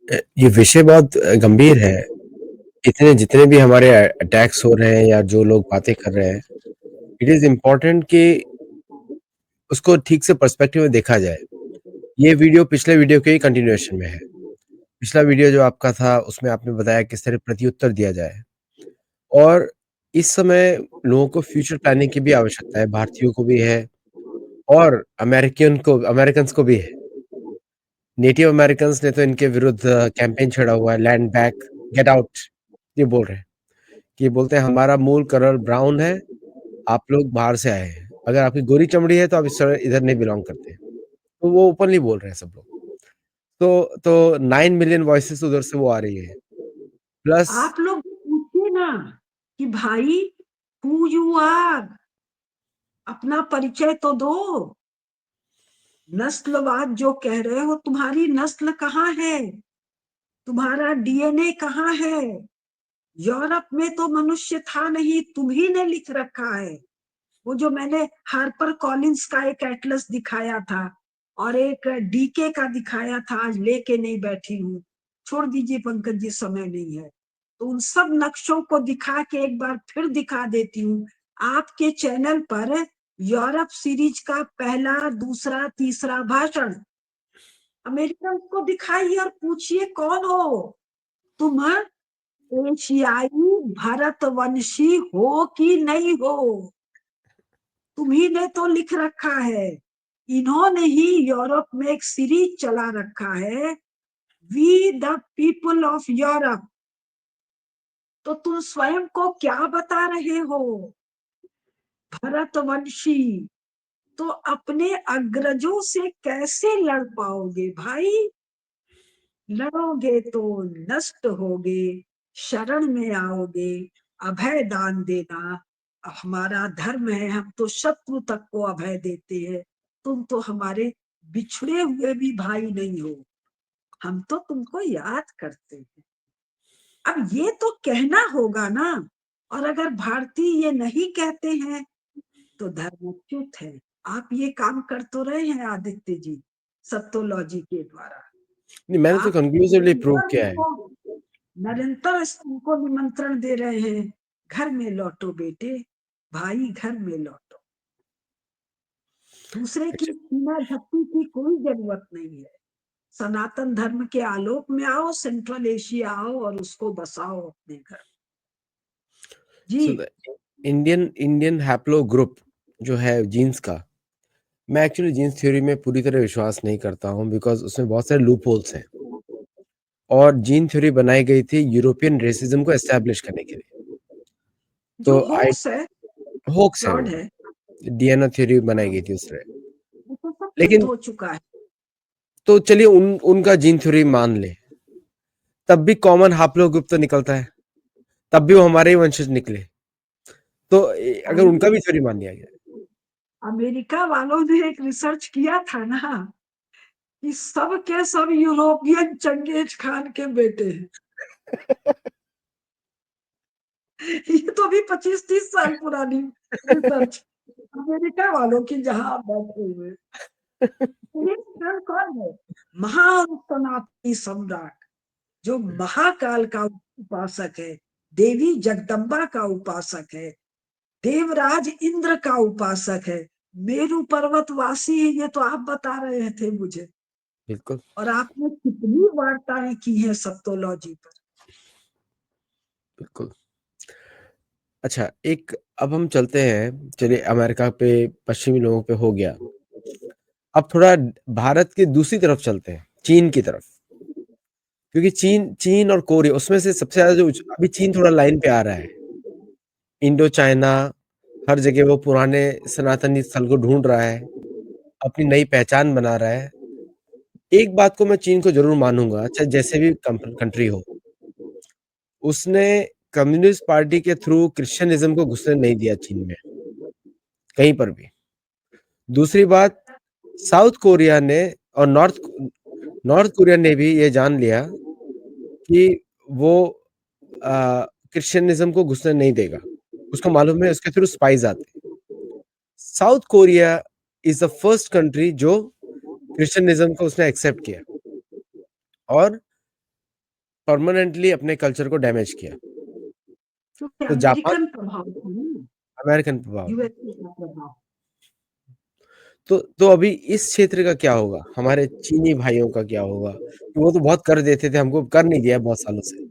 ये विषय बहुत गंभीर है। इतने जितने भी हमारे अटैक्स हो रहे हैं या जो लोग बातें कर रहे हैं, इट इज़ इम्पोर्टेंट कि उसको ठीक से पर्सपेक्टिव में देखा जाए। ये वीडियो पिछले वीडियो के ही कंटिन्यूएशन में है। पिछला वीडियो जो आपका था उसमें आपने बताया किस तरह प्रत्युत्तर दिया जाए और इस समय लोगों को फ्यूचर प्लानिंग की भी आवश्यकता है, भारतीयों को भी है और अमेरिकन्स को भी है। नेटिव अमेरिकन्स ने तो इनके विरुद्ध कैंपेन छेड़ा हुआ है, लैंड बैक, गेट आउट ये बोल रहे हैं। ये बोलते हैं हमारा मूल कलर ब्राउन है, आप लोग बाहर से आए हैं। अगर आपकी गोरी चमड़ी है तो आप इस तरह इधर नहीं बिलॉन्ग करते। तो वो ओपनली बोल रहे हैं सब लोग। तो 9 मिलियन वॉइसेस उधर से वो आ रही है। प्लस आप लोग पूछिए ना कि भाई हु यू आर, अपना परिचय तो दो। नस्लवाद जो कह रहे हो, तुम्हारी नस्ल कहाँ है? तुम्हारा डीएनए कहाँ है? यूरोप में तो मनुष्य था नहीं, तुम्ही ने लिख रखा है। वो जो मैंने हार्पर कॉलिंस का एक एटलस दिखाया था और एक डीके का दिखाया था, आज लेके नहीं बैठी हूँ, छोड़ दीजिए पंकज जी, समय नहीं है। तो उन सब नक्शों को दिखा के एक बार फिर दिखा देती हूँ आपके चैनल पर। यूरोप सीरीज का पहला, दूसरा, तीसरा भाषण अमेरिकन को दिखाइए और पूछिए कौन हो तुम, एशियाई भारतवंशी हो कि नहीं हो? तुम्ही ने तो लिख रखा है। इन्होंने ही यूरोप में एक सीरीज चला रखा है, we the people of Europe. तो तुम स्वयं को क्या बता रहे हो? भरतवंशी। तो अपने अग्रजों से कैसे लड़ पाओगे भाई? लड़ोगे तो नष्ट होगे, शरण में आओगे, अभय दान देना हमारा धर्म है। हम तो शत्रु तक को अभय देते हैं, तुम तो हमारे बिछड़े हुए भी भाई नहीं हो, हम तो तुमको याद करते हैं। अब ये तो कहना होगा ना। और अगर भारतीय ये नहीं कहते हैं तो धर्मच्युत है। आप ये काम कर तो रहे हैं आदित्य जी, सत्योलॉजी के द्वारा। नहीं, मैंने तो आप कंक्लूसिवली प्रूव निरंतर किया है। निरंतर उनको निमंत्रण दे रहे हैं, घर में लौटो बेटे, भाई घर में लौटो। दूसरे की अच्छा, सीना झपटी की कोई जरूरत नहीं है। सनातन धर्म के आलोक में आओ, सेंट्रल एशिया आओ और उसको बसाओ अपने घर। जी। So the Indian Indian haplogroup जो है जीन्स का, मैं एक्चुअली जीन्स थ्योरी में पूरी तरह विश्वास नहीं करता हूँ बिकॉज़ उसमें बहुत सारे लूप होल्स हैं और जीन थ्योरी बनाई गई थी यूरोपियन रेसिज़्म को एस्टैब्लिश करने के लिए। जो तो आई होक्स है, होक्स है फ्रॉड वो, है, डीएनए थ्योरी बनाई गई थी उस तरह। वो तो सब सिद्ध लेकिन हो चुका है। तो चलिए उनका जीन थ्योरी मान लें, तब भी कॉमन हैप्लोग्रुप तो निकलता है, तब भी वो हमारे ही वंशज निकले। तो अगर उनका भी थ्योरी मान लिया गया। अमेरिका वालों ने एक रिसर्च किया था ना कि सब के सब यूरोपियन चंगेज खान के बेटे हैं। ये तो अभी 25-30 साल पुरानी रिसर्च, अमेरिका वालों की, जहां आप बैठे हुए। ये कौन है? महान सनातनी सम्राट, जो महाकाल का उपासक है, देवी जगदम्बा का उपासक है, देवराज इंद्र का उपासक है, मेरू पर्वतवासी है। ये तो आप बता रहे थे मुझे। बिल्कुल, और आपने कितनी वार्ताएं की हैं सप्तोलॉजी पर। बिल्कुल। अच्छा, एक अब हम चलते हैं, चलिए अमेरिका पे, पश्चिमी लोगों पे हो गया। अब थोड़ा भारत की दूसरी तरफ चलते हैं, चीन की तरफ। क्योंकि चीन चीन और कोरिया उसमें से सबसे ज़्यादा जो अभी चीन थोड़ा लाइन पे आ रहा है। इंडो चाइना, हर जगह वो पुराने सनातनी स्थल को ढूँढ रहा है, अपनी नई पहचान बना रहा है। एक बात को मैं चीन को ज़रूर मानूँगा, चाहे जैसे भी कंट्री हो, उसने कम्युनिस्ट पार्टी के थ्रू क्रिश्चियनिज़्म को घुसने नहीं दिया चीन में, कहीं पर भी। दूसरी बात, साउथ कोरिया ने और नॉर्थ कोरिया ने भी ये जान लिया कि वो क्रिश्चियनिज़्म को घुसने नहीं देगा। उसको मालूम है उसके थ्रू स्पाइज़ आते हैं। South Korea is the first country जो क्रिश्चियनिज़्म को उसने एक्सेप्ट किया और परमानेंटली अपने कल्चर को डैमेज किया। क्योंकि तो जापान अमेरिकन प्रभाव था ना, अमेरिकन प्रभाव। यूएसए का प्रभाव। तो अभी इस क्षेत्र का क्या होगा? हमारे चीनी भाइयों का क्या होगा? वो तो बहुत कर देते थे, हमको कर नहीं दिया बहुत सालों से।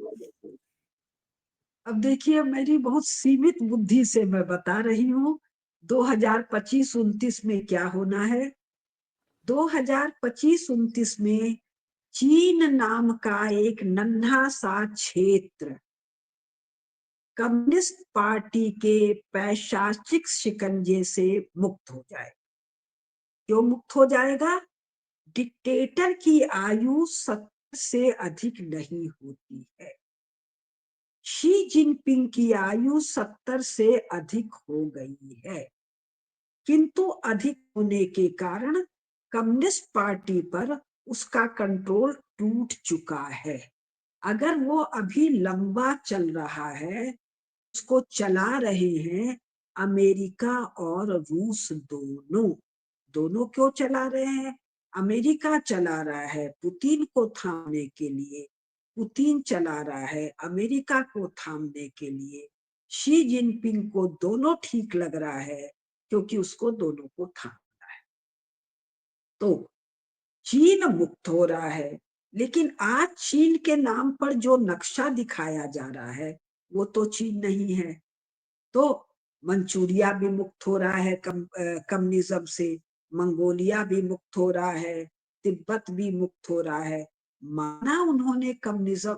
अब देखिए, मेरी बहुत सीमित बुद्धि से मैं बता रही हूँ 2025-29 में क्या होना है। 2025-29 में चीन नाम का एक नन्हा सा क्षेत्र कम्युनिस्ट पार्टी के पैशाचिक शिकंजे से मुक्त हो जाए। क्यों मुक्त हो जाएगा? डिक्टेटर की आयु 70 से अधिक नहीं होती है। शी जिनपिंग की आयु 70 से अधिक हो गई है, किंतु अधिक होने के कारण कम्युनिस्ट पार्टी पर उसका कंट्रोल टूट चुका है। अगर वो अभी लंबा चल रहा है, उसको चला रहे हैं अमेरिका और रूस दोनों। दोनों क्यों चला रहे हैं? अमेरिका चला रहा है पुतिन को थामने के लिए, पुतिन चला रहा है अमेरिका को थामने के लिए। शी जिनपिंग को दोनों ठीक लग रहा है, क्योंकि उसको दोनों को थामना है। तो चीन मुक्त हो रहा है, लेकिन आज चीन के नाम पर जो नक्शा दिखाया जा रहा है वो तो चीन नहीं है। तो मंचूरिया भी मुक्त हो रहा है कम्युनिज्म से, मंगोलिया भी मुक्त हो रहा है, तिब्बत भी मुक्त हो रहा है। माना उन्होंने कम्युनिज्म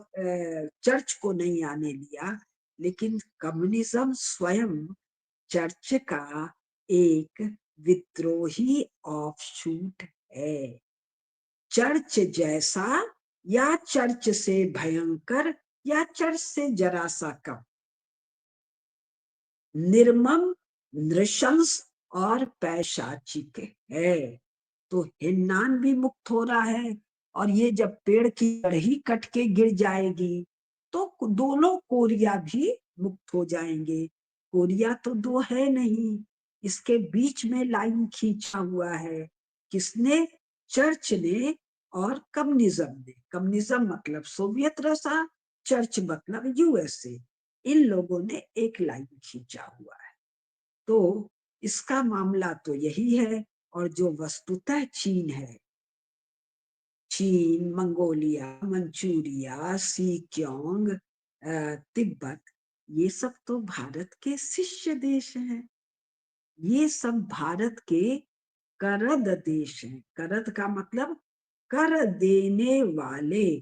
चर्च को नहीं आने दिया, लेकिन कम्युनिज्म स्वयं चर्च का एक विद्रोही ऑफशूट है। चर्च जैसा, या चर्च से भयंकर, या चर्च से जरा सा कम, निर्मम, नृशंस और पैशाचिक है। तो हिन्नान भी मुक्त हो रहा है, और ये जब पेड़ की जड़ कट के गिर जाएगी तो दोनों कोरिया भी मुक्त हो जाएंगे। कोरिया तो दो है नहीं, इसके बीच में लाइन खींचा हुआ है। किसने? चर्च ने और कम्युनिज्म ने। कम्युनिज्म मतलब सोवियत रसा, चर्च मतलब यूएसए। इन लोगों ने एक लाइन खींचा हुआ है। तो इसका मामला तो यही है। और जो वस्तुतः चीन है, चीन, मंगोलिया, मंचूरिया, सीक्योंग, तिब्बत, ये सब तो भारत के शिष्य देश हैं। ये सब भारत के करद देश हैं। करद का मतलब कर देने वाले,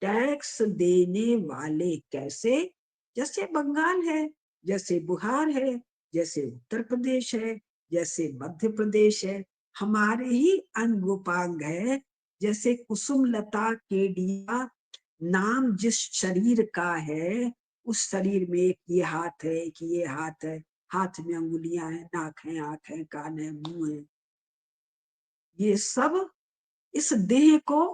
टैक्स देने वाले। कैसे? जैसे बंगाल है, जैसे बिहार है, जैसे उत्तर प्रदेश है, जैसे मध्य प्रदेश है। हमारे ही अंग उपांग है। जैसे कुसुम लता केडिया नाम जिस शरीर का है, उस शरीर में एक ये हाथ है, एक ये हाथ है, हाथ में अंगुलियां हैं, नाक है, आंख है, कान है, मुंह है। ये सब इस देह को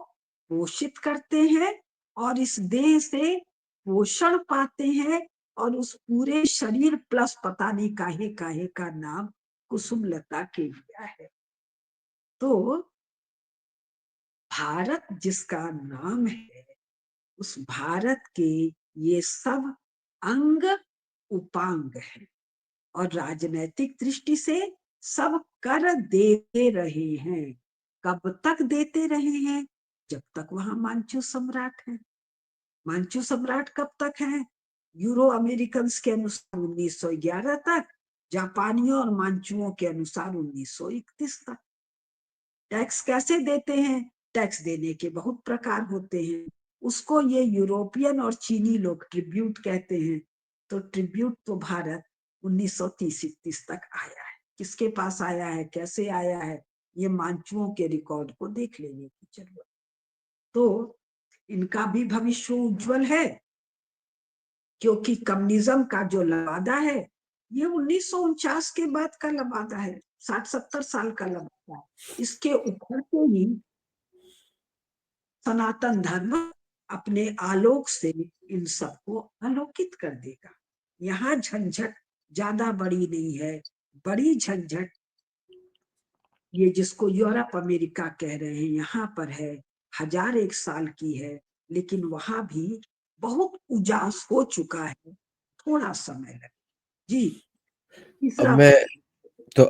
पोषित करते हैं, और इस देह से पोषण पाते हैं। और उस पूरे शरीर प्लस पता नहीं काहे काहे का नाम कुसुम लता के लिया है। तो भारत जिसका नाम है, उस भारत के ये सब अंग उपांग है। और राजनैतिक दृष्टि से सब कर देते रहे हैं। कब तक देते रहे हैं? जब तक वहां मांचू सम्राट है। मांचू सम्राट कब तक है? यूरो अमेरिकन के अनुसार 1911 तक, जापानियों और मांचुओं के अनुसार 1931 तक। टैक्स कैसे देते हैं? टैक्स देने के बहुत प्रकार होते हैं। उसको ये यूरोपियन और चीनी लोग ट्रिब्यूट कहते हैं। तो ट्रिब्यूट तो भारत 1930-31 तक आया है। किसके पास आया है, कैसे आया है, ये मांचुओं के रिकॉर्ड को देख लेने की जरूरत। तो इनका भी भविष्य उज्जवल है, क्योंकि कम्युनिज्म का जो लबादा है, ये 1949 के बाद का लबादा है, 60-70 साल का लबादा है। इसके उभरते ही सनातन धर्म अपने आलोक से इन सबको आलोकित कर देगा। यहाँ झंझट ज्यादा बड़ी नहीं है। बड़ी झंझट ये जिसको यूरोप अमेरिका कह रहे हैं, यहाँ पर है, 1001 साल की है। लेकिन वहां भी बहुत उजास हो चुका है, थोड़ा समय लगे। जी, अब तीसरा मैं प्रश्न। तो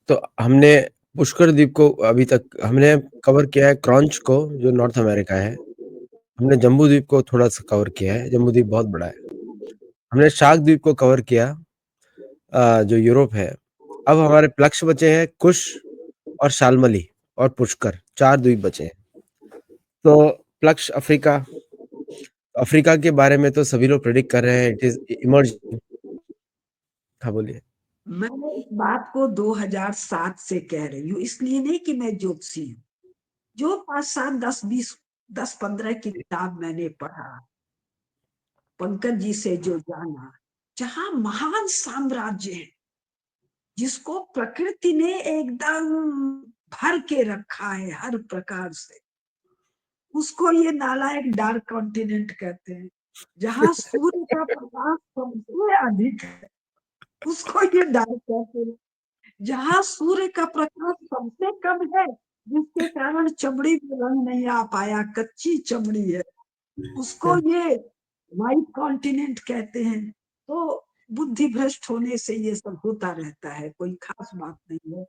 तो हमने पुष्कर द्वीप को अभी तक हमने कवर किया है, क्रॉन्च को जो नॉर्थ अमेरिका है। हमने जम्बू द्वीप को थोड़ा-सा कवर किया है, जम्बू द्वीप बहुत बड़ा है। हमने शार्क द्वीप को कवर किया जो यूरोप है। अब हमारे लक्ष्य बचे हैं कुश और शाल्मली और पुष्कर, 4 द्वीप बचे हैं। तो लक्ष्य अफ्रीका, अफ्रीका के बारे में तो सभी लोग प्रेडिक्ट कर रहे हैं इट इज़ इमर्जिंग। हाँ, बोलिए। मैं इस बात को 2007 से कह रही हूँ, इसलिए नहीं कि मैं ज्योतिषी हूँ। जो 5, 7, 10, 20, 10, 15 किताब मैंने पढ़ा, पंकज जी से जो जाना, जहां महान साम्राज्य है, जिसको प्रकृति ने एकदम भर के रखा है हर प्रकार से, उसको ये नालायक डार्क कॉन्टिनेंट कहते हैं। जहां सूर्य का प्रकाश सबसे अधिक है, उसको ये डार्क कहते हैं। जहां सूर्य का प्रकाश सबसे कम है, जिसके कारण चमड़ी में रंग नहीं आ पाया, कच्ची चमड़ी है, उसको ये व्हाइट कॉन्टिनेंट कहते हैं। तो बुद्धि भ्रष्ट होने से ये सब होता रहता है, कोई खास बात नहीं है।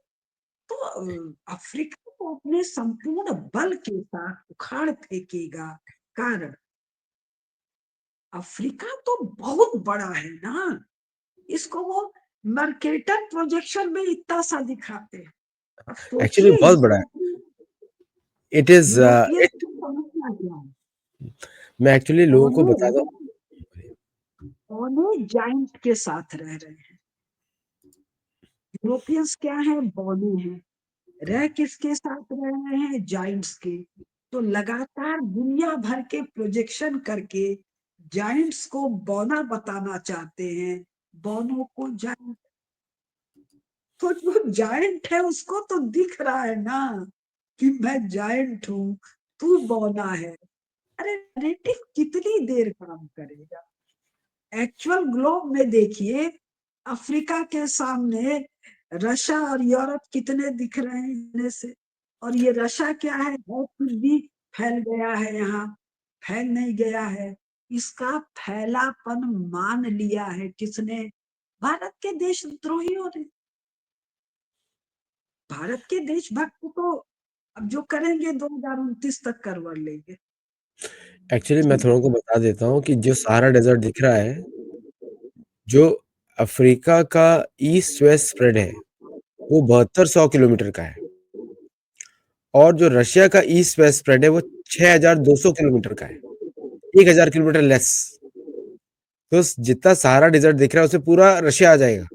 तो अफ्रीका को अपने संपूर्ण बल के साथ उखाड़ फेंकेगा, कारण अफ्रीका तो बहुत बड़ा है ना। इसको वो मर्केटर प्रोजेक्शन में इतना सा दिखाते हैं। अब एक्चुअली सोचिए बहुत बड़ा है। European, it is European it की समस्या क्या है। मैं एक्चुअली लोगों को बता दूँ। बौने जाइंट के साथ रह रहे हैं। यूरोपियंस क्या है, बौने हैं। रह किसके साथ रह रहे हैं, जाइंट्स के। तो लगातार दुनिया भर के प्रोजेक्शन करके जाइंट्स को बौना बताना चाहते हैं, बौनों को जाइंट। तो जो जाइंट है उसको तो दिख रहा है ना कि मैं जाइंट हूं, तू बौना है। अरे नैरेटिव कितनी देर काम करेगा। एक्चुअल ग्लोब में देखिए, अफ्रीका के सामने रशिया और यूरोप कितने दिख रहे हैं इतने से। और ये रशिया क्या है, बहुत कुछ भी फैल गया है यहाँ, फैल नहीं गया है। इसका फैलापन मान लिया है किसने, भारत के देशद्रोहियों ने। भारत के देशभक्त तो अब जो करेंगे 2029 तक करवा लेंगे। एक्चुअली मैं जी, थोड़ा को बता देता हूँ कि जो सहारा डेज़र्ट दिख रहा है, जो अफ्रीका का ईस्ट वेस्ट स्प्रेड है, वो 7200 किलोमीटर का है और जो रशिया का ईस्ट वेस्ट स्प्रेड है, वो 6200 किलोमीटर का है, 1000 किलोमीटर लेस। तो जितना सहारा डेज़र्ट दिख रहा है, उसमें पूरा रशिया आ जाएगा।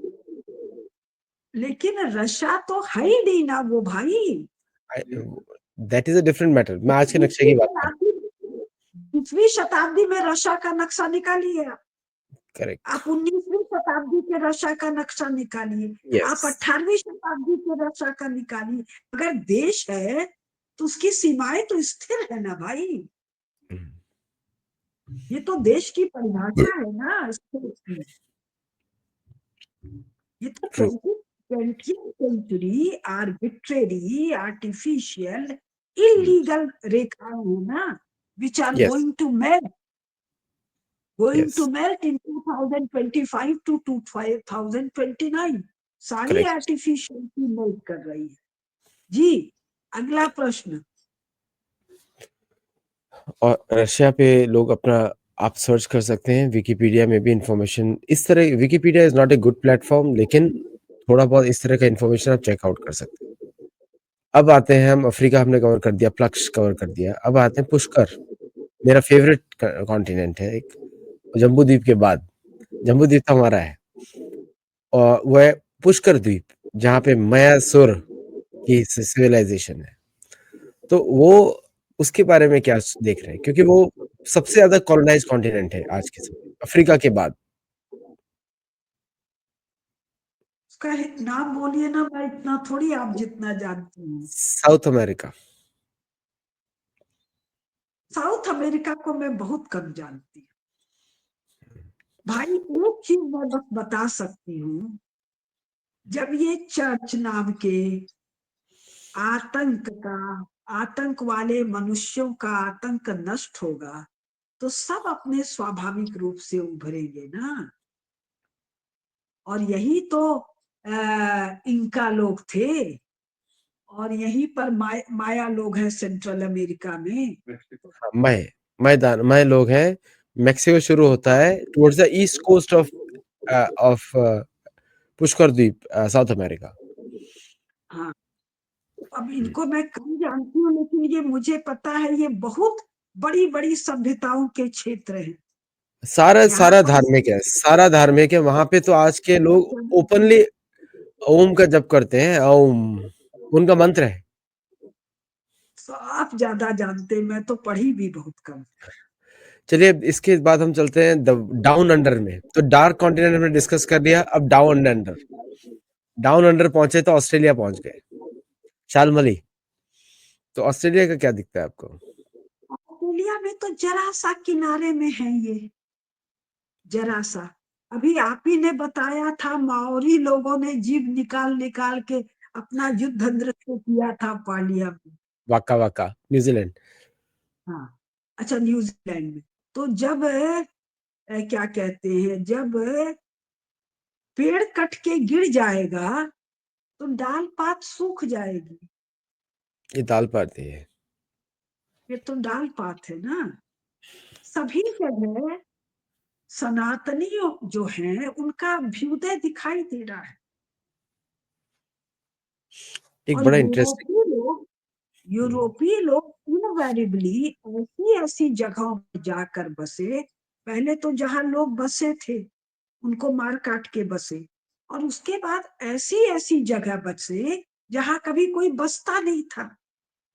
लेकिन रशिया तो है ही नहीं ना वो भाई। That is a different matter. मैं आज के नक्शे की बात कर रहा हूँ। 20वीं शताब्दी में रशिया का नक्शा निकालिए। करेक्ट। आप 19वीं शताब्दी के रशिया का नक्शा निकालिए, आप यस। 18वीं शताब्दी के रशिया का निकालिए। अगर देश है तो उसकी सीमाएं तो स्थिर है ना भाई। ये तो देश की परिभाषा है ना स्थिर की। ये तो true. 20th century arbitrary artificial illegal रेखाएं है ना, which are yes, going to melt, going yes, to melt in 2025 to 2029। सारी करेक्ट। आर्टिफिशियल की मेल्ट कर रही है। जी, अगला प्रश्न। और रशिया पे लोग अपना आप सर्च कर सकते हैं, विकिपीडिया में भी इन्फॉर्मेशन इस तरह। Wikipedia is not a good platform, लेकिन थोड़ा बहुत इस तरह का इन्फॉर्मेशन आप चेक आउट कर सकते हैं। अब आते हैं हम अफ्रीका हमने कवर कर दिया, प्लक्स कवर कर दिया। अब आते हैं पुष्कर, मेरा फ़ेवरेट क कॉन्टिनेंट है एक, जम्बू द्वीप के बाद। जम्बू द्वीप तो हमारा है और वो है पुष्कर द्वीप, जहाँ पे मयासुर की सिविलाइज़ेशन है। तो वो उसके बारे में क्या देख रहे हैं? क्योंकि वो सबसे ज़्यादा कॉलोनाइज़्ड कॉन्टिनेंट है आज के समय, अफ्रीका के बाद। उसका नाम बोलिए ना, मैं इतना थोड़ी आप जितना जानती हूँ। South America. साउथ अमेरिका को मैं बहुत कम जानती हूँ भाई। एक चीज मैं बस बता सकती हूँ, जब ये चर्च नाम के आतंक का, आतंक वाले मनुष्यों का आतंक नष्ट होगा, तो सब अपने स्वाभाविक रूप से उभरेंगे ना। और यही तो इंका लोग थे, और यहीं पर माया लोग हैं सेंट्रल अमेरिका में। हाँ, मय लोग हैं। मेक्सिको शुरू होता है towards the east coast of Pushkar द्वीप, साउथ अमेरिका। हाँ, अब इनको मैं कम जानती हूँ, लेकिन ये मुझे पता है ये बहुत बड़ी बड़ी सभ्यताओं के क्षेत्र हैं। सारा यहाँ सारा पर धार्मिक है, सारा धार्मिक है। वहां पे तो आज के लोग ओपनली ओम का जप करते हैं। ओम उनका मंत्र है। तो आप ज्यादा जानते, मैं तो पढ़ी भी बहुत कम। चलिए, इसके बाद हम चलते हैं डाउन अंडर में। तो डार्क कॉन्टिनेंट हमने डिस्कस कर लिया, अब डाउन अंडर। डाउन अंडर पहुंचे तो ऑस्ट्रेलिया पहुंच गए, शालमली। तो ऑस्ट्रेलिया का क्या दिखता है आपको? ऑस्ट्रेलिया में तो जरा सा किनारे में है ये, जरा सा। अभी आप ही ने बताया था माओरी लोगों ने जीभ निकाल निकाल के अपना युद्ध नृत्य किया था पालिया में। वाका वाका, न्यूजीलैंड। हाँ, अच्छा, न्यूजीलैंड में। तो जब क्या कहते हैं, जब पेड़ कट के गिर जाएगा तो डाल पात सूख जाएगी। ये दाल पाती है। ये तो डाल पात है ना। सभी जगह सनातनी जो हैं उनका अभ्युदय दिखाई दे रहा है। एक और बड़ा इंटरेस्टिंग। यूरोपीय लोग इनवैरिबली ऐसी ऐसी जगहों पर जाकर बसे। पहले तो जहां लोग बसे थे उनको मार काट के बसे, और उसके बाद ऐसी ऐसी जगह बसे जहां कभी कोई बसता नहीं था,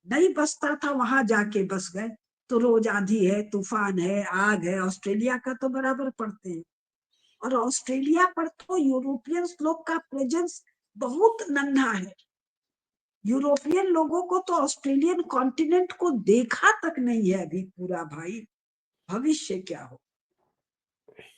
नहीं बसता था, वहां जाके बस गए। तो रोज आंधी है, तूफान है, आग है, ऑस्ट्रेलिया का तो बराबर पड़ते हैं। और ऑस्ट्रेलिया पर तो यूरोपियंस लोग का प्रेजेंस बहुत नन्हा है। यूरोपियन लोगों को तो ऑस्ट्रेलियन कॉन्टिनेंट को देखा तक नहीं है अभी पूरा, भाई। भविष्य क्या हो।